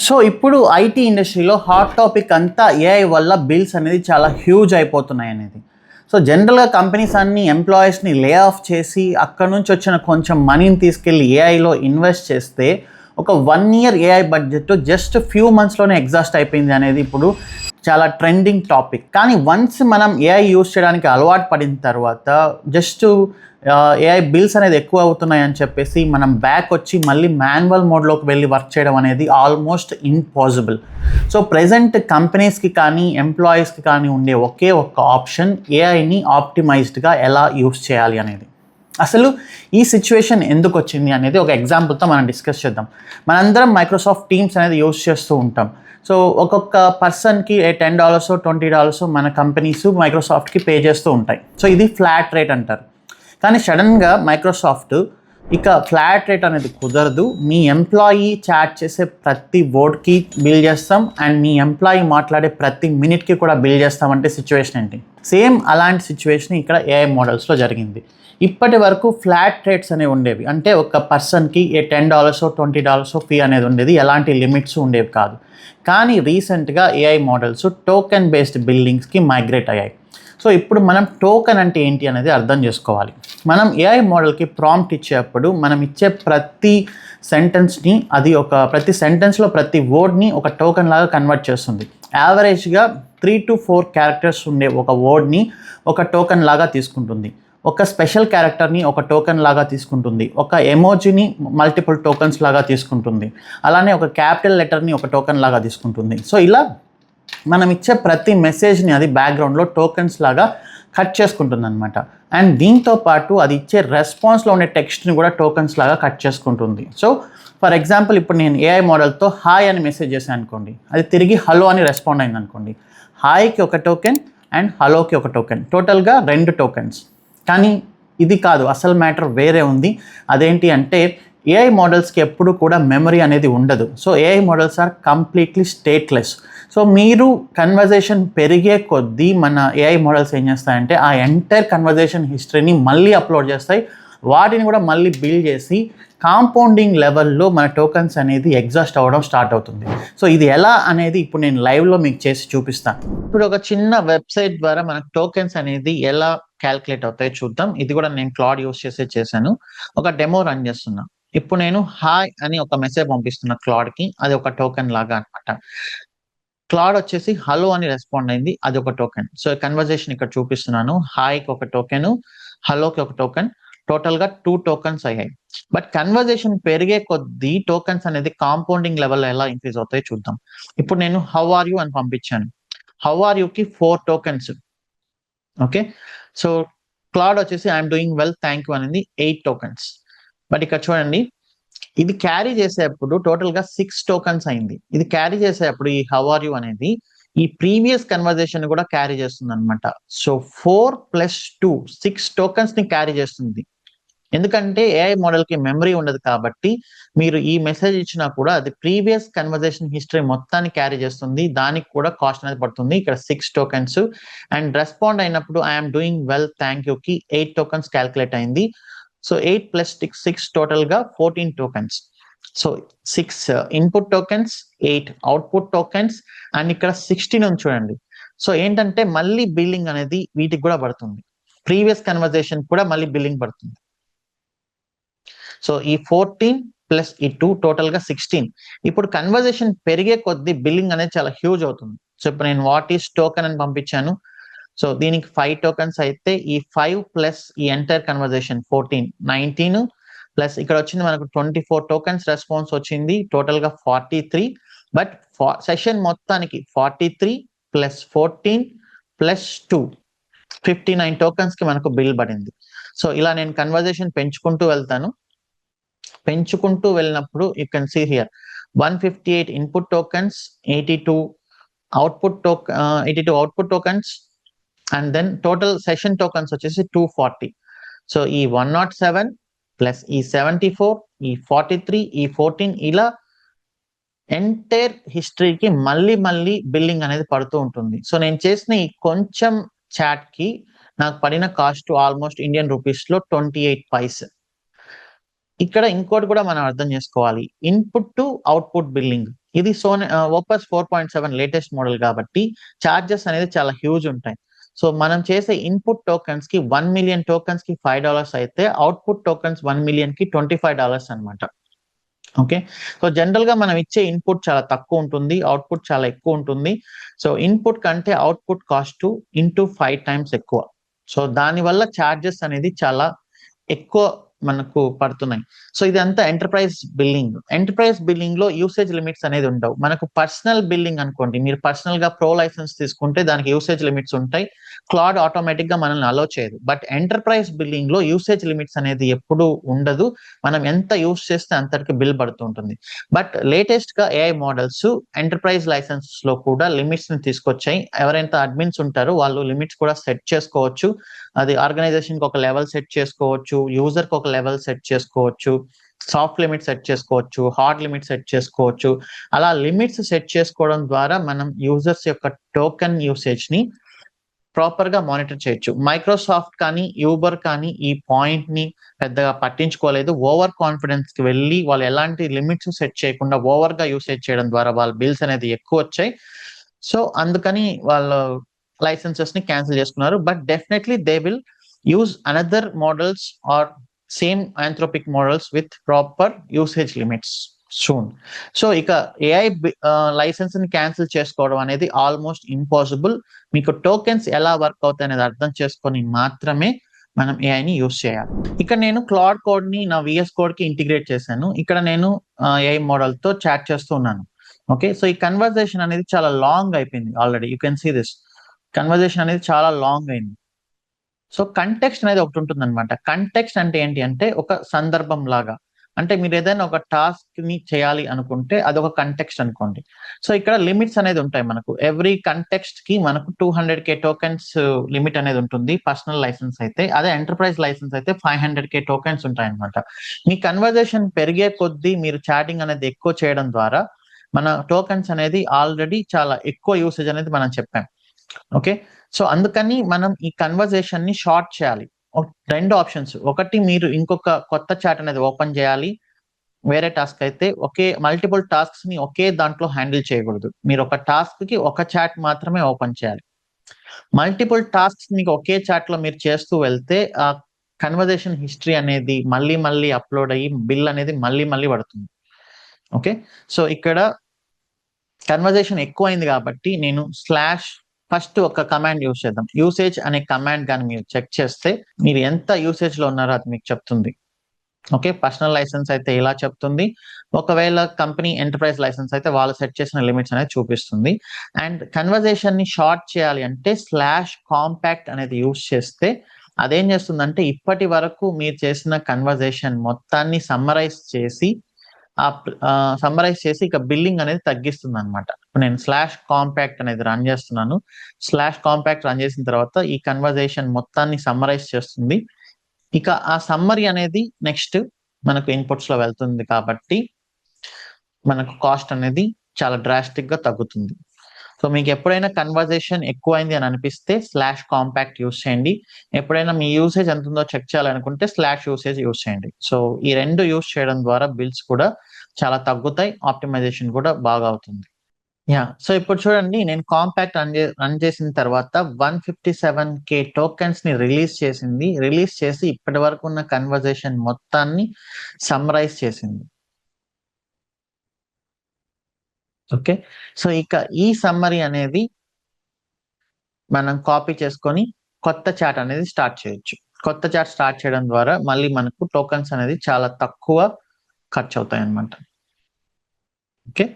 So ఇప్పుడు IT ఇండస్ట్రీలో hot topic అంతా ఏఐ వల్ల బిల్స్ అనేది చాలా హ్యూజ్ అయిపోతున్నాయి అనేది. సో జనరల్గా కంపెనీస్ అన్ని ఎంప్లాయీస్ని లే ఆఫ్ చేసి అక్కడ నుంచి వచ్చిన కొంచెం మనీని తీసుకెళ్ళి ఏఐలో ఇన్వెస్ట్ చేస్తే ఒక 1 year AI budget just few మంత్స్లోనే ఎగ్జాస్ట్ అయిపోయింది అనేది ఇప్పుడు చాలా ట్రెండింగ్ టాపిక్. కానీ వన్స్ మనం ఏఐ యూస్ చేయడానికి అలవాటు పడిన తర్వాత జస్ట్ ఏఐ బిల్స్ అనేది ఎక్కువ అవుతున్నాయి అని చెప్పేసి మనం బ్యాక్ వచ్చి మళ్ళీ మాన్యువల్ మోడ్లోకి వెళ్ళి వర్క్ చేయడం అనేది ఆల్మోస్ట్ ఇంపాసిబుల్. సో ప్రెజెంట్ కంపెనీస్కి కానీ ఎంప్లాయీస్కి కానీ ఉండే ఒకే ఒక్క ఆప్షన్ ఏఐని ఆప్టిమైజ్డ్గా ఎలా యూస్ చేయాలి అనేది. అసలు ఈ సిచ్యువేషన్ ఎందుకు వచ్చింది అనేది ఒక ఎగ్జాంపుల్తో మనం డిస్కస్ చేద్దాం. మనందరం మైక్రోసాఫ్ట్ టీమ్స్ అనేది యూస్ చేస్తూ ఉంటాం. సో ఒక్కొక్క పర్సన్కి $10 $20 మన కంపెనీస్ మైక్రోసాఫ్ట్కి పే చేస్తూ ఉంటాయి. సో ఇది ఫ్లాట్ రేట్ అంటారు. కానీ సడన్గా మైక్రోసాఫ్ట్ ఇక ఫ్లాట్ రేట్ అనేది కుదరదు, మీ ఎంప్లాయీ చాట్ చేసే ప్రతి వర్డ్కి బిల్ చేస్తాం అండ్ మీ ఎంప్లాయీ మాట్లాడే ప్రతి మినిట్కి కూడా బిల్ చేస్తామంటే సిచ్యువేషన్ ఏంటి? సేమ్ అలాంటి సిచ్యువేషన్ ఇక్కడ ఏఐ మోడల్స్లో జరిగింది. ఇప్పటి వరకు ఫ్లాట్ రేట్స్ అనేవి ఉండేవి, అంటే ఒక పర్సన్కి $10 $20 ఫీ అనేది ఉండేది, ఎలాంటి లిమిట్స్ ఉండేవి కాదు. కానీ రీసెంట్గా ఏఐ మోడల్స్ టోకెన్ బేస్డ్ బిల్లింగ్స్కి మైగ్రేట్ అయ్యాయి. సో ఇప్పుడు మనం టోకెన్ అంటే ఏంటి అనేది అర్థం చేసుకోవాలి. మనం ఏఐ మోడల్కి ప్రాంప్ట్ ఇచ్చేటప్పుడు మనం ఇచ్చే ప్రతి సెంటెన్స్ని ప్రతి సెంటెన్స్లో ప్రతి వర్డ్ని ఒక టోకెన్ లాగా కన్వర్ట్ చేస్తుంది. యావరేజ్గా 3 to 4 క్యారెక్టర్స్ ఉండే ఒక వర్డ్ని ఒక టోకెన్ లాగా తీసుకుంటుంది, ఒక స్పెషల్ క్యారెక్టర్ని ఒక టోకెన్ లాగా తీసుకుంటుంది, ఒక ఎమోజీని మల్టిపుల్ టోకెన్స్ లాగా తీసుకుంటుంది, అలానే ఒక క్యాపిటల్ లెటర్ని ఒక టోకెన్ లాగా తీసుకుంటుంది. సో ఇలా మనం ఇచ్చే ప్రతి మెసేజ్ని అది బ్యాక్గ్రౌండ్లో టోకెన్స్ లాగా కట్ చేసుకుంటుంది అనమాట. అండ్ దీంతో పాటు అది ఇచ్చే రెస్పాన్స్లో ఉండే టెక్స్ట్ని కూడా టోకెన్స్ లాగా కట్ చేసుకుంటుంది. సో ఫర్ ఎగ్జాంపుల్ ఇప్పుడు నేను ఏఐ మోడల్తో హాయ్ అని మెసేజ్ చేశాను అనుకోండి, అది తిరిగి హలో అని రెస్పాండ్ అయింది అనుకోండి. హాయ్కి ఒక టోకెన్ అండ్ హలోకి ఒక టోకెన్, టోటల్గా 2 టోకెన్స్. కానీ ఇది కాదు, అసలు మ్యాటర్ వేరే ఉంది. అదేంటి అంటే ఏఐ మోడల్స్కి ఎప్పుడు కూడా మెమరీ అనేది ఉండదు. So AI models are completely stateless. So మీరు కన్వర్జేషన్ పెరిగే కొద్దీ మన ఏఐ మోడల్స్ ఏం చేస్తాయంటే ఆ ఎంటైర్ కన్వర్జేషన్ హిస్టరీని మళ్ళీ అప్లోడ్ చేస్తాయి, వాటిని కూడా మళ్ళీ బిల్డ్ చేసి కాంపౌండింగ్ లెవెల్లో మన టోకెన్స్ అనేది ఎగ్జాస్ట్ అవ్వడం స్టార్ట్ అవుతుంది. సో ఇది ఎలా అనేది ఇప్పుడు నేను లైవ్లో మీకు చేసి చూపిస్తాను. ఇప్పుడు ఒక చిన్న వెబ్సైట్ ద్వారా మన టోకెన్స్ అనేది ఎలా క్యాల్కులేట్ అవుతాయో చూద్దాం. ఇది కూడా నేను క్లాడ్ యూస్ చేశాను. ఒక డెమో రన్ చేస్తున్నా. ఇప్పుడు నేను హాయ్ అని ఒక మెసేజ్ పంపిస్తున్నా క్లాడ్కి, అది ఒక టోకెన్ లాగా అనమాట. క్లాడ్ వచ్చేసి హలో అని రెస్పాండ్ అయింది, అది ఒక టోకెన్. సో కన్వర్జేషన్ ఇక్కడ చూపిస్తున్నాను. హాయ్కి ఒక టోకెన్, హలోకి ఒక టోకెన్, టోటల్గా 2 టోకెన్స్ అయ్యాయి. బట్ కన్వర్జేషన్ పెరిగే కొద్దీ టోకెన్స్ అనేది కాంపౌండింగ్ లెవెల్లో ఎలా ఇంక్రీజ్ అవుతాయో చూద్దాం. ఇప్పుడు నేను హౌ ఆర్ యూ అని పంపించాను. హౌ ఆర్ యూకి 4 టోకెన్స్. ఓకే, సో క్లాడ్ వచ్చేసి I'm doing well thank you అనేది 8 టోకెన్స్. బట్ ఇక్కడ చూడండి, ఇది క్యారీ చేసేటప్పుడు టోటల్గా 6 టోకెన్స్ అయింది. ఇది క్యారీ చేసేటప్పుడు ఈ హౌ ఆర్ యూ అనేది ఈ ప్రీవియస్ కన్వర్జేషన్ కూడా క్యారీ చేస్తుంది అనమాట. సో 4 + 2 6 టోకెన్స్ ని క్యారీ చేస్తుంది. ఎందుకంటే ఏఐ మోడల్కి మెమరీ ఉండదు కాబట్టి మీరు ఈ మెసేజ్ ఇచ్చినా కూడా అది ప్రీవియస్ కన్వర్జేషన్ హిస్టరీ మొత్తాన్ని క్యారీ చేస్తుంది, దానికి కూడా కాస్ట్ అనేది పడుతుంది. ఇక్కడ 6 టోకెన్స్. అండ్ రెస్పాండ్ అయినప్పుడు ఐఎమ్ డూయింగ్ వెల్ థ్యాంక్ యూకి 8 టోకెన్స్ క్యాల్కులేట్ అయింది. సో 8 + 6 టోటల్గా 14 tokens. So 6 input tokens, 8 output tokens, and ఇక్కడ 16 ఉంది చూడండి. సో ఏంటంటే మళ్ళీ బిల్లింగ్ అనేది వీటికి కూడా పడుతుంది, ప్రీవియస్ కన్వర్జేషన్ కూడా మళ్ళీ బిల్లింగ్ పడుతుంది. సో ఈ 14 + ఈ 2 టోటల్గా 16. ఇప్పుడు కన్వర్జేషన్ పెరిగే కొద్దీ బిల్లింగ్ అనేది చాలా హ్యూజ్ అవుతుంది. సో ఇప్పుడు నేను వాట్ ఈస్ టోకెన్ అని పంపించాను. సో దీనికి 5 టోకెన్స్ అయితే ఈ 5 + ఈ ఎంటైర్ కన్వర్జేషన్ 14 19 ప్లస్ ఇక్కడ వచ్చింది మనకు 24 టోకెన్స్ రెస్పాన్స్ వచ్చింది, టోటల్గా 43. బట్ సెషన్ మొత్తానికి 43 + 14 + 2 59 టోకెన్స్కి మనకు బిల్ పడింది. సో ఇలా నేను కన్వర్జేషన్ పెంచుకుంటూ వెళ్తాను. పెంచుకుంటూ వెళ్ళినప్పుడు you can see here 158 input tokens, 82 output tokens, and then total session tokens వచ్చేసి 240. సో ఈ 107 + ఈ 74, ఈ 43, ఈ 14 ఇలా ఎంటైర్ హిస్టరీకి మళ్ళీ బిల్లింగ్ అనేది పడుతూ ఉంటుంది. సో నేను చేసిన ఈ కొంచెం చాట్కి నాకు పడిన కాస్ట్ ఆల్మోస్ట్ ఇండియన్ రూపీస్లో 28 పైస్. ఇక్కడ ఇంకోటి కూడా మనం అర్థం చేసుకోవాలి, ఇన్పుట్ టు అవుట్పుట్ బిల్లింగ్. ఇది ఓపస్ 4.7 లేటెస్ట్ మోడల్ కాబట్టి చార్జెస్ అనేది చాలా హ్యూజ్ ఉంటాయి. సో మనం చేసే ఇన్పుట్ టోకెన్స్ కి 1 మిలియన్ టోకెన్స్ కి $5 అయితే అవుట్పుట్ టోకెన్స్ 1 మిలియన్ కి $25 అనమాట. ఓకే. సో జనరల్ గా మనం ఇచ్చే ఇన్పుట్ చాలా తక్కువ ఉంటుంది, అవుట్పుట్ చాలా ఎక్కువ ఉంటుంది. సో ఇన్పుట్ కంటే అవుట్పుట్ కాస్ట్ ఇంటూ 5 టైమ్స్ ఎక్కువ. సో దానివల్ల చార్జెస్ అనేది చాలా ఎక్కువ మనకు పడుతున్నాయి. సో ఇదంతా ఎంటర్ప్రైజ్ బిల్లింగ్ లో యూసేజ్ లిమిట్స్ అనేది ఉండవు. మనకు పర్సనల్ బిల్లింగ్ అనుకోండి, మీరు పర్సనల్ గా ప్రో లైసెన్స్ తీసుకుంటే దానికి యూసేజ్ లిమిట్స్ ఉంటాయి. క్లాడ్ ఆటోమేటిక్ గా మనల్ని అలో చేయదు. బట్ ఎంటర్ప్రైజ్ బిల్లింగ్ లో యూసేజ్ లిమిట్స్ అనేది ఎప్పుడు ఉండదు. మనం ఎంత యూస్ చేస్తే అంతటికి బిల్ పడుతూ ఉంటుంది. బట్ లేటెస్ట్ గా ఏఐ మోడల్స్ ఎంటర్ప్రైజ్ లైసెన్స్ లో కూడా లిమిట్స్ ని తీసుకొచ్చాయి. ఎవరైతే అడ్మిన్స్ ఉంటారో వాళ్ళు లిమిట్స్ కూడా సెట్ చేసుకోవచ్చు. అది ఆర్గనైజేషన్ కి ఒక లెవెల్ సెట్ చేసుకోవచ్చు, యూజర్ కి ఒక లెవెల్ సెట్ చేసుకోవచ్చు, సాఫ్ట్ లిమిట్ సెట్ చేసుకోవచ్చు, హార్డ్ లిమిట్ సెట్ చేసుకోవచ్చు. అలా లిమిట్స్ సెట్ చేసుకోవడం ద్వారా మనం యూజర్స్ యొక్క టోకెన్ యూసేజ్ ని ప్రాపర్ గా మానిటర్ చేయొచ్చు. మైక్రోసాఫ్ట్ కానీ యూబర్ కానీ ఈ పాయింట్ ని పెద్దగా పట్టించుకోలేదు. ఓవర్ కాన్ఫిడెన్స్ కి వెళ్ళి వాళ్ళు ఎలాంటి లిమిట్స్ సెట్ చేయకుండా ఓవర్ గా యూసేజ్ చేయడం ద్వారా వాళ్ళ బిల్స్ అనేది ఎక్కువ వచ్చాయి. సో అందుకని వాళ్ళ లైసెన్సెస్ ని క్యాన్సిల్ చేసుకున్నారు. But definitely they will use another models or same Anthropic models with proper usage limits soon. So ఇక ఏఐ లైసెన్స్ ని క్యాన్సిల్ చేసుకోవడం అనేది ఆల్మోస్ట్ ఇంపాసిబుల్. మీకు టోకెన్స్ ఎలా వర్క్ అవుతాయి అనేది అర్థం చేసుకొని మాత్రమే మనం ఏఐని యూస్ చేయాలి. ఇక్కడ నేను క్లాడ్ కోడ్ ని నా విఎస్ కోడ్ కి ఇంటిగ్రేట్ చేశాను. ఇక్కడ నేను ఏఐ మోడల్ తో చాట్ చేస్తూ ఉన్నాను. ఓకే. సో ఈ కన్వర్జేషన్ అనేది చాలా లాంగ్ అయిపోయింది already. You can see this conversation అనేది చాలా లాంగ్ అయింది. సో కంటెక్స్ట్ అనేది ఒకటి ఉంటుంది అనమాట. కంటెక్స్ట్ అంటే ఏంటి అంటే ఒక సందర్భం లాగా. అంటే మీరు ఏదైనా ఒక టాస్క్ ని చేయాలి అనుకుంటే అదొక కంటెక్స్ట్ అనుకోండి. సో ఇక్కడ లిమిట్స్ అనేది ఉంటాయి మనకు. ఎవ్రీ కంటెక్స్ట్ కి మనకు 200K టోకెన్స్ లిమిట్ అనేది ఉంటుంది పర్సనల్ లైసెన్స్ అయితే. అదే ఎంటర్ప్రైజ్ లైసెన్స్ అయితే 500K టోకెన్స్ ఉంటాయి అనమాట. మీ కన్వర్జేషన్ పెరిగే కొద్దీ మీరు చాటింగ్ అనేది ఎక్కువ చేయడం ద్వారా మన టోకెన్స్ అనేది ఆల్రెడీ చాలా ఎక్కువ యూసేజ్ అనేది మనం చెప్పాం. ఓకే. సో అందుకని మనం ఈ కన్వర్జేషన్ ని షార్ట్ చేయాలి. రెండు ఆప్షన్స్. ఒకటి, మీరు ఇంకొక కొత్త చాట్ అనేది ఓపెన్ చేయాలి. వేరే టాస్క్ అయితే మల్టిపుల్ టాస్క్స్ ని ఒకే దాంట్లో హ్యాండిల్ చేయకూడదు. మీరు ఒక టాస్క్ కి ఒక చాట్ మాత్రమే ఓపెన్ చేయాలి. మల్టిపుల్ టాస్క్స్ మీకు ఒకే చాట్ లో మీరు చేస్తూ వెళ్తే ఆ కన్వర్జేషన్ హిస్టరీ అనేది మళ్ళీ మళ్ళీ అప్లోడ్ అయ్యి బిల్ అనేది మళ్ళీ మళ్ళీ పడుతుంది. ఓకే. సో ఇక్కడ కన్వర్జేషన్ ఎక్కువైంది కాబట్టి నేను ఫస్ట్ ఒక కమాండ్ యూస్ చేద్దాం. యూసేజ్ అనే కమాండ్ కానీ మీరు చెక్ చేస్తే మీరు ఎంత యూసేజ్ లో ఉన్నారో అది మీకు చెప్తుంది. ఓకే. పర్సనల్ లైసెన్స్ అయితే ఇలా చెప్తుంది. ఒకవేళ కంపెనీ ఎంటర్ప్రైజ్ లైసెన్స్ అయితే వాళ్ళు సెట్ చేసిన లిమిట్స్ అనేది చూపిస్తుంది. అండ్ కన్వర్జేషన్ ని షార్ట్ చేయాలి అంటే /కాంపాక్ట్ అనేది యూస్ చేస్తే అదేం చేస్తుందంటే ఇప్పటి వరకు మీరు చేసిన కన్వర్జేషన్ మొత్తాన్ని సమ్మరైజ్ చేసి ఇక బిల్లింగ్ అనేది తగ్గిస్తుంది అనమాట. నేను /కాంపాక్ట్ అనేది రన్ చేస్తున్నాను. /కాంపాక్ట్ రన్ చేసిన తర్వాత ఈ కన్వర్జేషన్ మొత్తాన్ని సమ్మరైజ్ చేస్తుంది. ఇక ఆ సమ్మరీ అనేది నెక్స్ట్ మనకు ఇన్పుట్స్ లో వెళ్తుంది కాబట్టి మనకు కాస్ట్ అనేది చాలా డ్రాస్టిక్ గా తగ్గుతుంది. సో మీకు ఎప్పుడైనా కన్వర్జేషన్ ఎక్కువైంది అని అనిపిస్తే /కాంపాక్ట్ యూస్ చేయండి. ఎప్పుడైనా మీ యూసేజ్ ఎంత ఉందో చెక్ చేయాలనుకుంటే /యూసేజ్ యూస్ చేయండి. సో ఈ రెండు యూస్ చేయడం ద్వారా బిల్స్ కూడా చాలా తగ్గుతాయి, ఆప్టిమైజేషన్ కూడా బాగా అవుతుంది. సో ఇప్పుడు చూడండి, నేను కాంపాక్ట్ రన్ చేసిన తర్వాత 157K టోకెన్స్ ని రిలీజ్ చేసి ఇప్పటి వరకు ఉన్న కన్వర్జేషన్ మొత్తాన్ని సమ్మరైజ్ చేసింది. ఓకే. సో ఇక ఈ సమ్మరీ అనేది మనం కాపీ చేసుకొని కొత్త చాట్ అనేది స్టార్ట్ చేయొచ్చు. కొత్త చాట్ స్టార్ట్ చేయడం ద్వారా మళ్ళీ మనకు టోకెన్స్ అనేది చాలా తక్కువ ఖర్చు అవుతాయి అన్నమాట. ఓకే.